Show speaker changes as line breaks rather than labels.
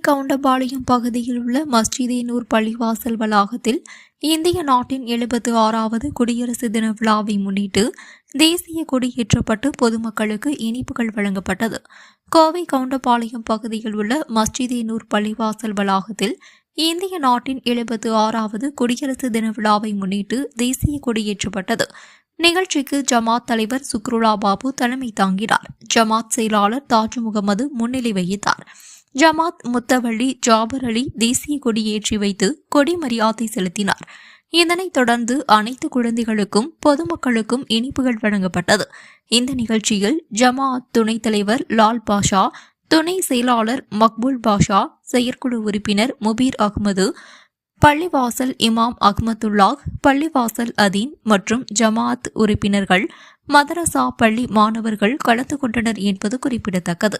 கவுண்டம்பாளையம் பகுதியில் உள்ள மஸ்ஜிதே நூர் பள்ளிவாசல் வளாகத்தில் இந்திய நாட்டின் 76வது குடியரசு தின விழாவை முன்னிட்டு தேசிய கொடியேற்றப்பட்டு பொதுமக்களுக்கு இனிப்புகள் வழங்கப்பட்டது. கோவை கவுண்டம்பாளையம் பகுதியில் உள்ள மஸ்ஜிதே நூர் பள்ளிவாசல் வளாகத்தில் இந்திய நாட்டின் 76வது குடியரசு தின விழாவை முன்னிட்டு தேசிய கொடியேற்றப்பட்டது. நிகழ்ச்சிக்கு ஜமாத் தலைவர் சுக்ருல்லா பாபு தலைமை தாங்கினார். ஜமாத் செயலாளர் தாஜ் முகமது முன்னிலை வகித்தார். ஜமாத் முத்தவள்ளி ஜாபர் அலி தேசிய கொடி ஏற்றி வைத்து கொடி மரியாதை செலுத்தினார். இதனைத் தொடர்ந்து அனைத்து குழந்தைகளுக்கும் பொதுமக்களுக்கும் இனிப்புகள் வழங்கப்பட்டது. இந்த நிகழ்ச்சியில் ஜமாத் துணைத் தலைவர் லால் பாஷா, துணை செயலாளர் மக்பூல் பாஷா, செயற்குழு உறுப்பினர் முபீர் அகமது, பள்ளிவாசல் இமாம் அஹ்மதுல்லாஹ், பள்ளிவாசல் அதீன் மற்றும் ஜமாத் உறுப்பினர்கள், மதரசா பள்ளி மாணவர்கள் கலந்து கொண்டனர் என்பது குறிப்பிடத்தக்கது.